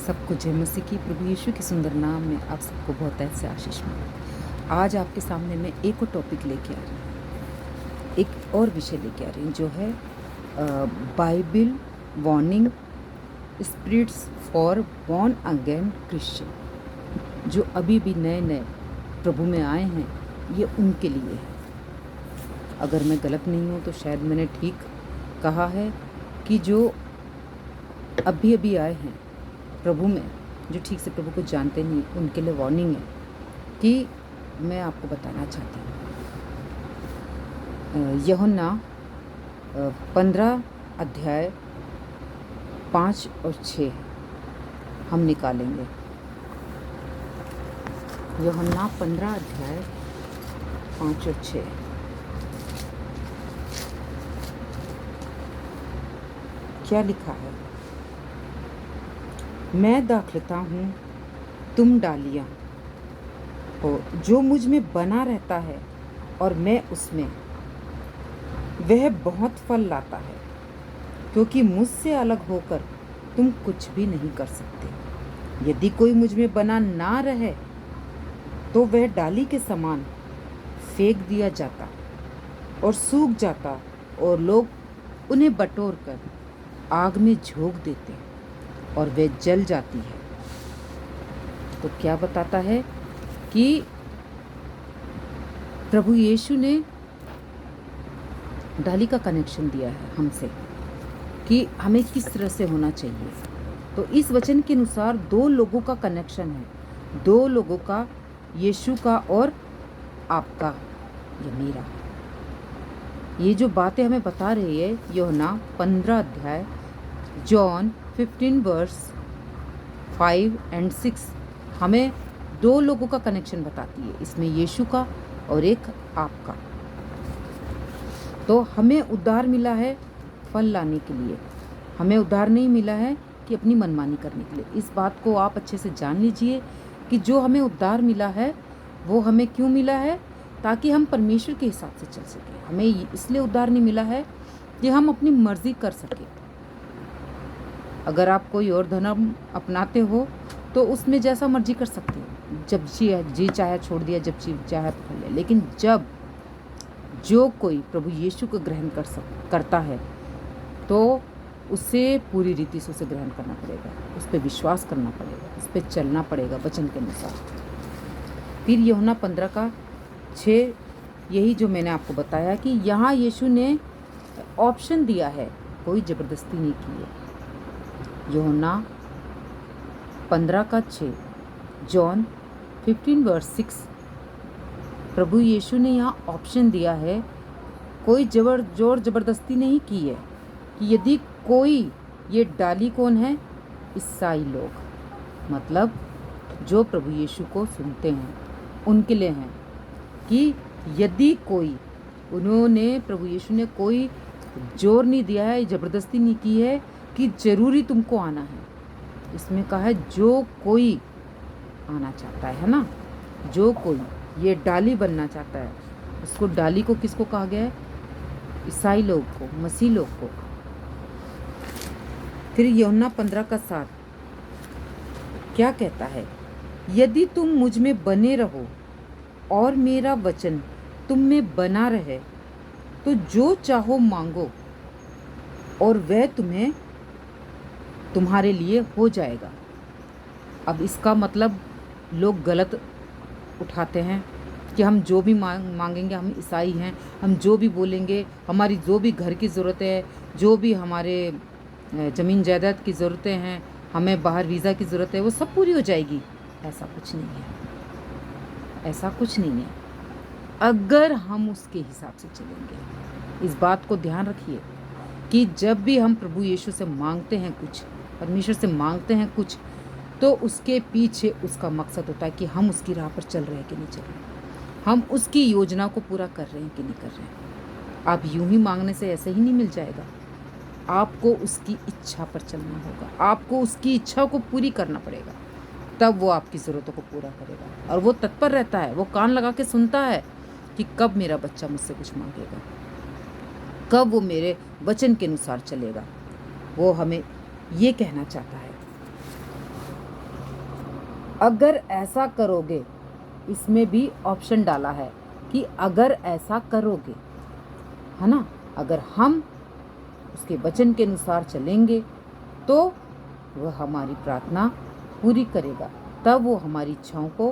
सबको जय मसीह की। प्रभु यीशु के सुंदर नाम में आप सबको बहुत ऐसे आशीष मिले। आज आपके सामने मैं एक और टॉपिक लेके आ रही हूँ, एक और विषय लेके आ रही हूँ जो है Bible warning spirits for born again Christian. जो अभी भी नए नए प्रभु में आए हैं, ये उनके लिए है। अगर मैं गलत नहीं हूँ तो शायद मैंने ठीक कहा है कि जो अभी अभी आए हैं प्रभु में, जो ठीक से प्रभु को जानते नहीं, उनके लिए वार्निंग है कि मैं आपको बताना चाहती हूँ। यूहन्ना 15 अध्याय 5 और 6 हम निकालेंगे। यूहन्ना 15 अध्याय 5 और 6। क्या लिखा है? मैं दाखलता हूँ, तुम डालियाँ हो। जो मुझ में बना रहता है और मैं उसमें, वह बहुत फल लाता है, क्योंकि मुझसे अलग होकर तुम कुछ भी नहीं कर सकते। यदि कोई मुझ में बना ना रहे तो वह डाली के समान फेंक दिया जाता और सूख जाता, और लोग उन्हें बटोर कर आग में झोंक देते और वे जल जाती है। तो क्या बताता है कि प्रभु यीशु ने डाली का कनेक्शन दिया है हमसे कि हमें किस तरह से होना चाहिए। तो इस वचन के अनुसार दो लोगों का कनेक्शन है, दो लोगों का, यीशु का और आपका या मेरा। ये जो बातें हमें बता रही है यूहन्ना 15 अध्याय जॉन 15 वर्स 5 और 6 हमें दो लोगों का कनेक्शन बताती है, इसमें यीशु का और एक आपका। तो हमें उद्धार मिला है फल लाने के लिए, हमें उद्धार नहीं मिला है कि अपनी मनमानी करने के लिए। इस बात को आप अच्छे से जान लीजिए कि जो हमें उद्धार मिला है वो हमें क्यों मिला है, ताकि हम परमेश्वर के हिसाब से चल सकें। हमें इसलिए उद्धार नहीं मिला है कि हम अपनी मर्जी कर सकें। अगर आप कोई और धर्म अपनाते हो तो उसमें जैसा मर्जी कर सकते हो, जब जी चाहे छोड़ दिया, जब जी चाहे पकड़ लिया। लेकिन जब जो कोई प्रभु यीशु को ग्रहण करता है तो उसे पूरी रीति से उसे ग्रहण करना पड़ेगा, उस पर विश्वास करना पड़ेगा, उस पर चलना पड़ेगा वचन के अनुसार। फिर यूहन्ना 15 का 6, यही जो मैंने आपको बताया कि यहाँ यीशु ने ऑप्शन दिया है, कोई ज़बरदस्ती नहीं की है। यूहन्ना 15 का 6, जॉन 15 वर्स 6, प्रभु यीशु ने यहाँ ऑप्शन दिया है, कोई जोर ज़बरदस्ती नहीं की है कि यदि कोई, ये डाली कौन है? ईसाई लोग, मतलब जो प्रभु यीशु को सुनते हैं उनके लिए हैं कि यदि कोई, उन्होंने प्रभु यीशु ने कोई जोर नहीं दिया है, ज़बरदस्ती नहीं की है कि ज़रूरी तुमको आना है। इसमें कहा है जो कोई आना चाहता है ना, जो कोई ये डाली बनना चाहता है, उसको, डाली को किसको कहा गया है? ईसाई लोग को, मसीह लोग को। फिर यूहन्ना 15 का 7 क्या कहता है? यदि तुम मुझ में बने रहो और मेरा वचन तुम में बना रहे तो जो चाहो मांगो और वह तुम्हें, तुम्हारे लिए हो जाएगा। अब इसका मतलब लोग गलत उठाते हैं कि हम जो भी मांगेंगे, हम ईसाई हैं, हम जो भी बोलेंगे, हमारी जो भी घर की ज़रूरत है, जो भी हमारे ज़मीन जायदाद की ज़रूरतें हैं, हमें बाहर वीज़ा की ज़रूरत है, वो सब पूरी हो जाएगी। ऐसा कुछ नहीं है, ऐसा कुछ नहीं है। अगर हम उसके हिसाब से चलेंगे, इस बात को ध्यान रखिए कि जब भी हम प्रभु यीशु से मांगते हैं कुछ, परमेश्वर से मांगते हैं कुछ, तो उसके पीछे उसका मकसद होता है कि हम उसकी राह पर चल रहे हैं कि नहीं चल रहे, हम उसकी योजना को पूरा कर रहे हैं कि नहीं कर रहे हैं। आप यूं ही मांगने से ऐसे ही नहीं मिल जाएगा, आपको उसकी इच्छा पर चलना होगा, आपको उसकी इच्छा को पूरी करना पड़ेगा, तब वो आपकी ज़रूरतों को पूरा करेगा। और वो तत्पर रहता है, वो कान लगा के सुनता है कि कब मेरा बच्चा मुझसे कुछ मांगेगा, कब वो मेरे वचन के अनुसार चलेगा। वो हमें ये कहना चाहता है अगर ऐसा करोगे, इसमें भी ऑप्शन डाला है कि अगर ऐसा करोगे, है ना। अगर हम उसके वचन के अनुसार चलेंगे तो वह हमारी प्रार्थना पूरी करेगा, तब वो हमारी इच्छाओं को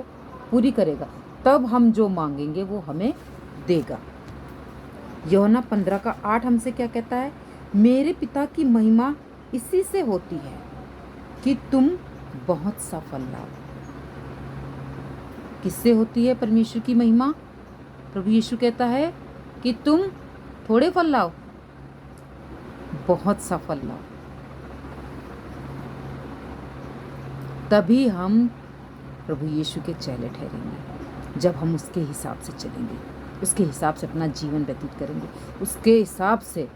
पूरी करेगा, तब हम जो मांगेंगे वो हमें देगा। यूहन्ना 15:8 हमसे क्या कहता है? मेरे पिता की महिमा इसी से होती है कि तुम बहुत सा फल लाओ। किससे होती है परमेश्वर की महिमा? प्रभु यीशु कहता है कि तुम थोड़े फल लाओ, बहुत सा फल लाओ, तभी हम प्रभु यीशु के चेले ठहरेंगे। जब हम उसके हिसाब से चलेंगे, उसके हिसाब से अपना जीवन व्यतीत करेंगे, उसके हिसाब से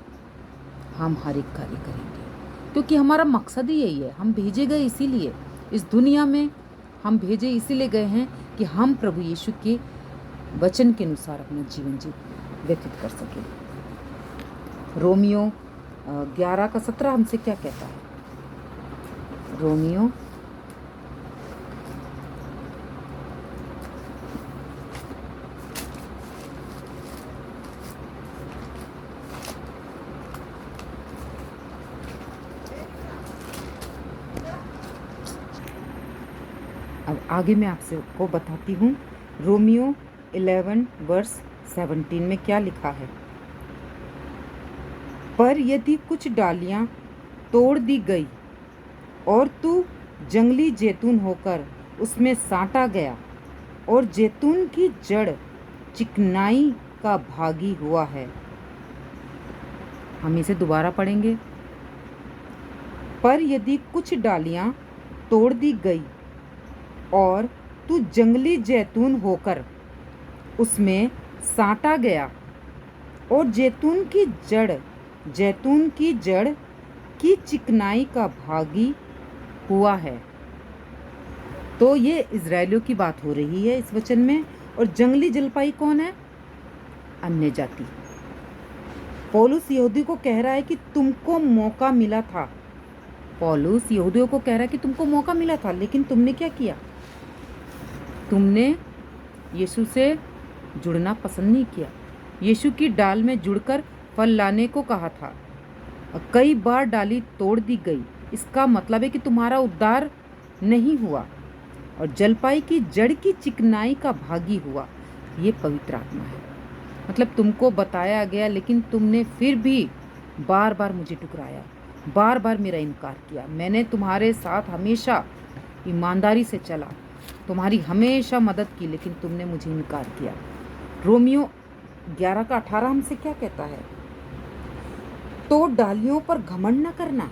हम हर एक कार्य करेंगे, क्योंकि हमारा मकसद ही यही है। हम भेजे गए इसीलिए, इस दुनिया में हम भेजे इसीलिए गए हैं कि हम प्रभु यीशु के वचन के अनुसार अपना जीवन व्यतीत कर सकें। रोमियो 11:17 हमसे क्या कहता है? रोमियो 11 आगे मैं आपसे को बताती हूँ। रोमियो 11:17 में क्या लिखा है? पर यदि कुछ डालियाँ तोड़ दी गई और तू जंगली जैतून होकर उसमें साटा गया और जैतून की जड़ चिकनाई का भागी हुआ है। हम इसे दोबारा पढ़ेंगे। पर यदि कुछ डालियाँ तोड़ दी गई और तू जंगली जैतून होकर उसमें साटा गया और जैतून की जड़ की चिकनाई का भागी हुआ है। तो ये इजरायलियों की बात हो रही है इस वचन में। और जंगली जलपाई कौन है? अन्य जाति। पौलुस यहूदी को कह रहा है कि तुमको मौका मिला था। पौलुस यहूदियों को कह रहा है कि तुमको मौका मिला था, लेकिन तुमने क्या किया? तुमने यीशु से जुड़ना पसंद नहीं किया। यीशु की डाल में जुड़कर फल लाने को कहा था। कई बार डाली तोड़ दी गई, इसका मतलब है कि तुम्हारा उद्धार नहीं हुआ। और जलपाई की जड़ की चिकनाई का भागी हुआ, ये पवित्र आत्मा है। मतलब तुमको बताया गया, लेकिन तुमने फिर भी बार बार मुझे ठुकराया, बार बार मेरा इनकार किया। मैंने तुम्हारे साथ हमेशा ईमानदारी से चला, तुम्हारी हमेशा मदद की, लेकिन तुमने मुझे इनकार किया। रोमियो 11:18 हमसे क्या कहता है? तो डालियों पर घमंड न करना,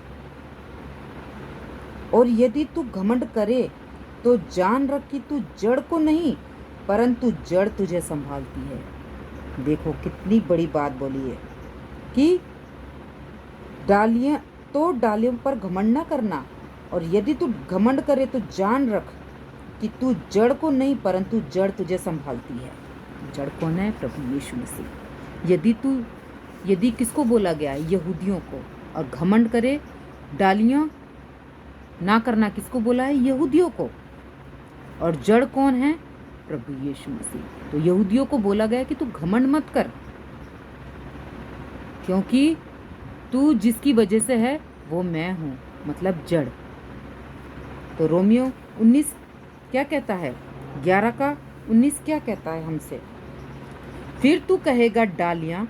और यदि तू घमंड करे तो जान रख कि तू जड़ को नहीं परंतु जड़ तुझे संभालती है। देखो कितनी बड़ी बात बोली है कि डालियों पर घमंड न करना, और यदि तू घमंड करे तो जान रख कि तू जड़ को नहीं परंतु जड़ तुझे संभालती है। जड़ कौन है? प्रभु यीशु मसीह। यदि किसको बोला गया है? यहूदियों को। और घमंड करे, डालियां ना करना किसको बोला है? यहूदियों को। और जड़ कौन है? प्रभु यीशु मसीह। तो यहूदियों को बोला गया कि तू घमंड मत कर, क्योंकि तू जिसकी वजह से है वो मैं हूँ, मतलब जड़। तो रोमियो 19 क्या कहता है? 11:19 क्या कहता है हमसे? फिर तू कहेगा डालियां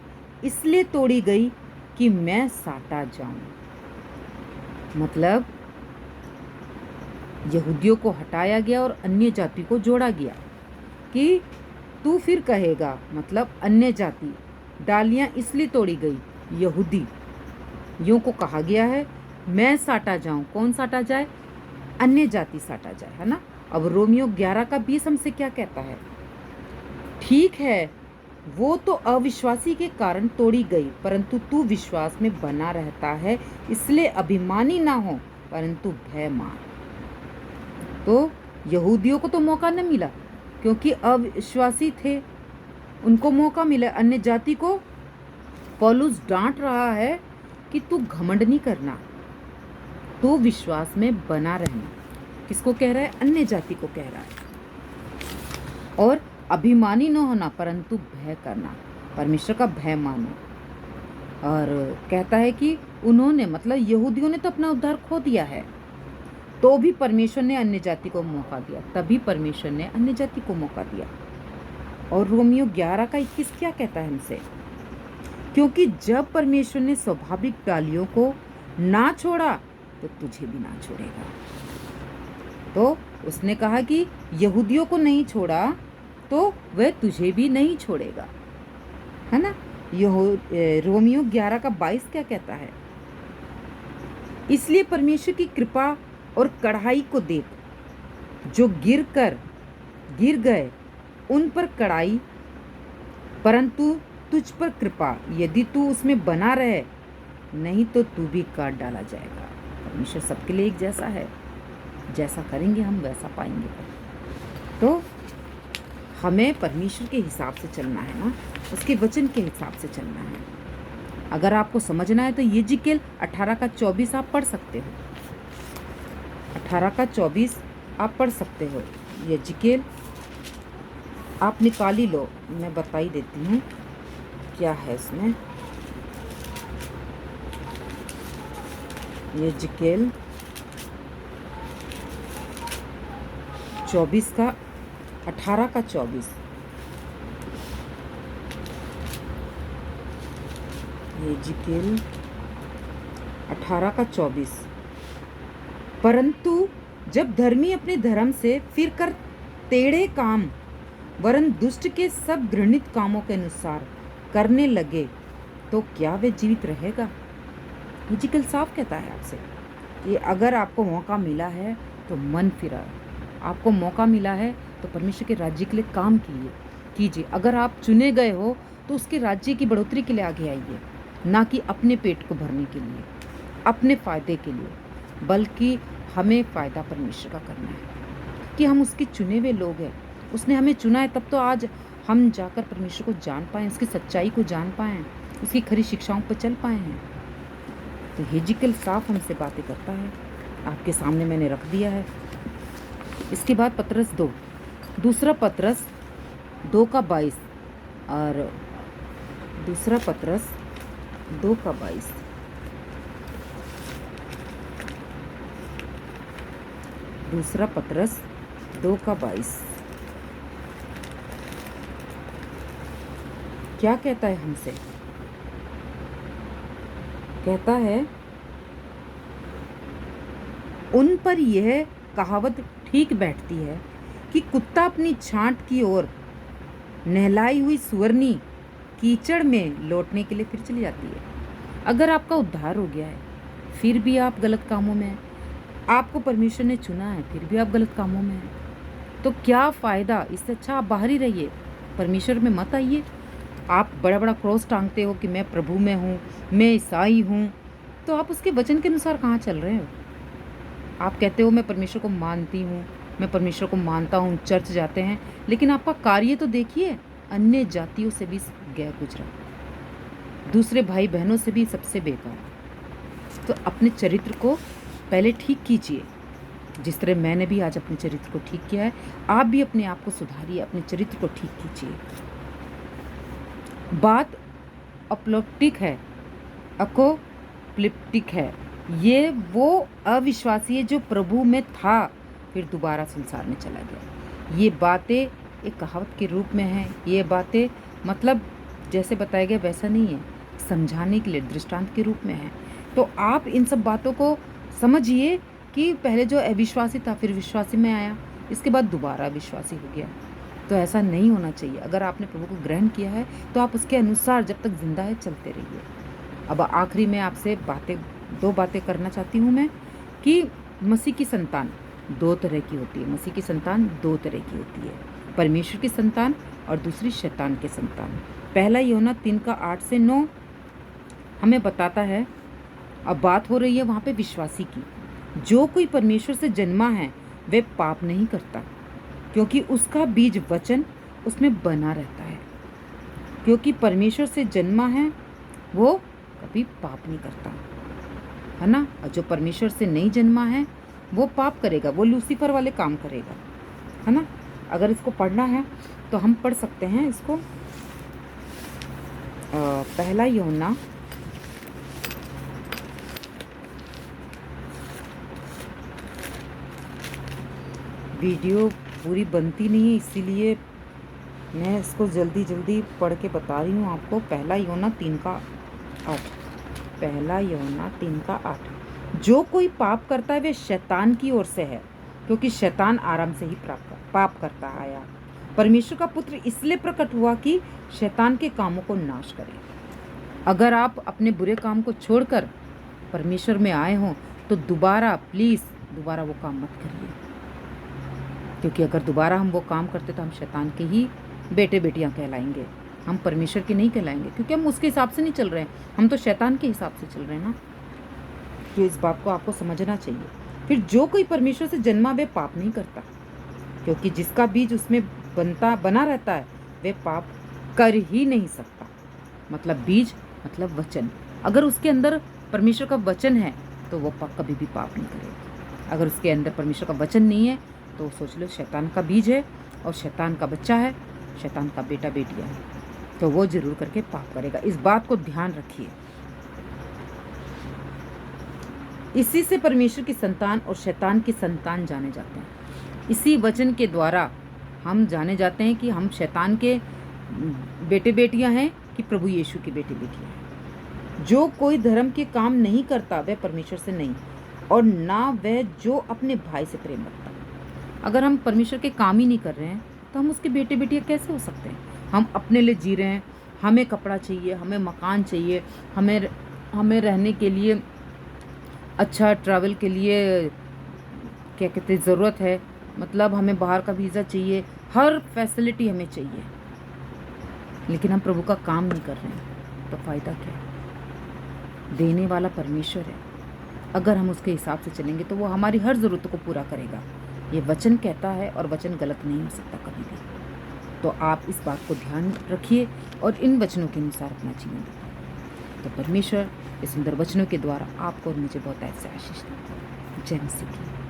इसलिए तोड़ी गई कि मैं साटा जाऊं। मतलब यहूदियों को हटाया गया और अन्य जाति को जोड़ा गया। कि तू फिर कहेगा, मतलब अन्य जाति, डालियां इसलिए तोड़ी गई, यहूदियों को कहा गया है मैं साटा जाऊं। कौन साटा जाए? अन्य जाति साटा जाए, है ना। अब रोमियो 11:20 हमसे क्या कहता है? ठीक है, वो तो अविश्वासी के कारण तोड़ी गई, परंतु तू विश्वास में बना रहता है, इसलिए अभिमानी ना हो परंतु भय मान। तो यहूदियों को तो मौका न मिला क्योंकि अविश्वासी थे, उनको मौका मिला। अन्य जाति को पौलुस डांट रहा है कि तू घमंड नहीं करना, तू विश्वास में बना रहना। किसको कह रहा है? अन्य जाति को कह रहा है। और अभिमानी न होना परंतु भय करना, परमेश्वर का भय मानो। और कहता है कि उन्होंने, मतलब यहूदियों ने तो अपना उद्धार खो दिया है, तो भी परमेश्वर ने अन्य जाति को मौका दिया, तभी परमेश्वर ने अन्य जाति को मौका दिया। और रोमियो 11:21 क्या कहता है हमसे? क्योंकि जब परमेश्वर ने स्वाभाविक डालियों को ना छोड़ा तो तुझे भी ना छोड़ेगा। तो उसने कहा कि यहूदियों को नहीं छोड़ा तो वह तुझे भी नहीं छोड़ेगा, है ना। रोमियो 11:22 क्या कहता है? इसलिए परमेश्वर की कृपा और कढ़ाई को देख, जो गिर गए उन पर कढ़ाई, परंतु तुझ पर कृपा, यदि तू उसमें बना रहे, नहीं तो तू भी काट डाला जाएगा। परमेश्वर सबके लिए एक जैसा है, जैसा करेंगे हम वैसा पाएंगे। तो हमें परमेश्वर के हिसाब से चलना है ना, उसके वचन के हिसाब से चलना है। अगर आपको समझना है तो यिजकेल 18:24 आप पढ़ सकते हो। 18:24 आप पढ़ सकते हो। यिजकेल आप निकाल ही लो, मैं बता ही देती हूँ क्या है इसमें। यिजकेल 18:24। यिजकेल 18:24। परंतु जब धर्मी अपने धर्म से फिर कर टेढ़े काम वरन दुष्ट के सब घृणित कामों के अनुसार करने लगे, तो क्या वे जीवित रहेगा? यिजकेल साफ कहता है आपसे कि अगर आपको मौका मिला है तो मन फिराओ, आपको मौका मिला है तो परमेश्वर के राज्य के लिए काम कीजिए। अगर आप चुने गए हो तो उसके राज्य की बढ़ोतरी के लिए आगे आइए, ना कि अपने पेट को भरने के लिए, अपने फ़ायदे के लिए, बल्कि हमें फ़ायदा परमेश्वर का करना है कि हम उसके चुने हुए लोग हैं। उसने हमें चुना है, तब तो आज हम जाकर परमेश्वर को जान पाएँ, उसकी सच्चाई को जान पाएँ, उसकी खरी शिक्षाओं पर चल पाए हैं। तो यिजकेल साफ हमसे बातें करता है, आपके सामने मैंने रख दिया है। इसके बाद पतरस 2, दूसरा पतरस 2:22 और दूसरा पतरस 2:22। दूसरा पतरस 2:22 क्या कहता है हमसे? कहता है उन पर यह कहावत ठीक बैठती है कि कुत्ता अपनी छांट की ओर नहलाई हुई सुअरनी कीचड़ में लौटने के लिए फिर चली जाती है। अगर आपका उद्धार हो गया है फिर भी आप गलत कामों में हैं, आपको परमेश्वर ने चुना है फिर भी आप गलत कामों में हैं, तो क्या फ़ायदा? इससे अच्छा आप बाहर ही रहिए, परमेश्वर में मत आइए। आप बड़ा बड़ा क्रॉस टांगते हो कि मैं प्रभु में हूँ, मैं ईसाई हूँ, तो आप उसके वचन के अनुसार कहाँ चल रहे हो? आप कहते हो मैं परमेश्वर को मानती हूँ, मैं परमेश्वर को मानता हूँ, चर्च जाते हैं, लेकिन आपका कार्य तो देखिए, अन्य जातियों से भी गैर गुजरा, दूसरे भाई बहनों से भी सबसे बेकार। तो अपने चरित्र को पहले ठीक कीजिए, जिस तरह मैंने भी आज अपने चरित्र को ठीक किया है, आप भी अपने आप को सुधारिए, अपने चरित्र को ठीक कीजिए। बात अपोप्लिप्टिक है, अकोप्लिप्टिक है। ये वो अविश्वासी है जो प्रभु में था फिर दोबारा संसार में चला गया। ये बातें एक कहावत के रूप में है, ये बातें मतलब जैसे बताया गया वैसा नहीं है, समझाने के लिए दृष्टांत के रूप में है। तो आप इन सब बातों को समझिए कि पहले जो अविश्वासी था फिर विश्वासी में आया, इसके बाद दोबारा विश्वासी हो गया। तो ऐसा नहीं होना चाहिए। अगर आपने प्रभु को ग्रहण किया है तो आप उसके अनुसार जब तक जिंदा है चलते रहिए। अब आखिरी में आपसे दो बातें करना चाहती हूँ मैं कि मसीह की संतान दो तरह की होती है। मसीह की संतान दो तरह की होती है, परमेश्वर की संतान और दूसरी शैतान की संतान। पहला यूहन्ना 3:8-9 हमें बताता है, अब बात हो रही है वहाँ पे विश्वासी की, जो कोई परमेश्वर से जन्मा है वह पाप नहीं करता, क्योंकि उसका बीज वचन उसमें बना रहता है। क्योंकि परमेश्वर से जन्मा है वो कभी पाप नहीं करता, है ना। और जो परमेश्वर से नहीं जन्मा है वो पाप करेगा, वो लूसीफर वाले काम करेगा, है ना। अगर इसको पढ़ना है तो हम पढ़ सकते हैं इसको। पहला यूहन्ना वीडियो पूरी बनती नहीं है, इसीलिए मैं इसको जल्दी जल्दी पढ़ के बता रही हूँ आपको। पहला यूहन्ना 3:8, पहला यूहन्ना 3:8। जो कोई पाप करता है वे शैतान की ओर से है, क्योंकि शैतान आराम से ही पाप करता आया। परमेश्वर का पुत्र इसलिए प्रकट हुआ कि शैतान के कामों को नाश करे। अगर आप अपने बुरे काम को छोड़कर परमेश्वर में आए हों तो प्लीज़ दोबारा वो काम मत करिए, क्योंकि अगर दोबारा हम वो काम करते तो हम शैतान के ही बेटे बेटियां कहलाएंगे, हम परमेश्वर के नहीं कहलाएंगे, क्योंकि हम उसके हिसाब से नहीं चल रहे हैं, हम तो शैतान के हिसाब से चल रहे हैं ना। तो इस बात को आपको समझना चाहिए। फिर जो कोई परमेश्वर से जन्मा वे पाप नहीं करता, क्योंकि जिसका बीज उसमें बना रहता है वे पाप कर ही नहीं सकता। मतलब बीज मतलब वचन, अगर उसके अंदर परमेश्वर का वचन है तो वो कभी भी पाप नहीं करेगा। अगर उसके अंदर परमेश्वर का वचन नहीं है तो सोच लो शैतान का बीज है और शैतान का बच्चा है, शैतान का बेटा बेटियां है, तो वो जरूर करके पाप करेगा। इस बात को ध्यान रखिए। इसी से परमेश्वर की संतान और शैतान की संतान जाने जाते हैं। इसी वचन के द्वारा हम जाने जाते हैं कि हम शैतान के बेटे बेटियां हैं कि प्रभु यीशु की बेटे बेटियां हैं। जो कोई धर्म के काम नहीं करता वह परमेश्वर से नहीं, और ना वह जो अपने भाई से प्रेम रखता। अगर हम परमेश्वर के काम ही नहीं कर रहे हैं तो हम उसके बेटे बेटियां कैसे हो सकते हैं। हम अपने लिए जी रहे हैं, हमें कपड़ा चाहिए, हमें मकान चाहिए, हमें रहने के लिए अच्छा, ट्रैवल के लिए क्या कहते हैं ज़रूरत है, मतलब हमें बाहर का वीज़ा चाहिए, हर फैसिलिटी हमें चाहिए, लेकिन हम प्रभु का काम नहीं कर रहे हैं तो फ़ायदा क्या है। देने वाला परमेश्वर है, अगर हम उसके हिसाब से चलेंगे तो वो हमारी हर ज़रूरत को पूरा करेगा। ये वचन कहता है और वचन गलत नहीं हो सकता कभी भी। तो आप इस बात को ध्यान रखिए और इन वचनों के अनुसार अपना जीवन बिताइए। तो परमेश्वर इस सुंदर वचनों के द्वारा आपको और मुझे बहुत ऐसे आशीष दें। जय मसीह की।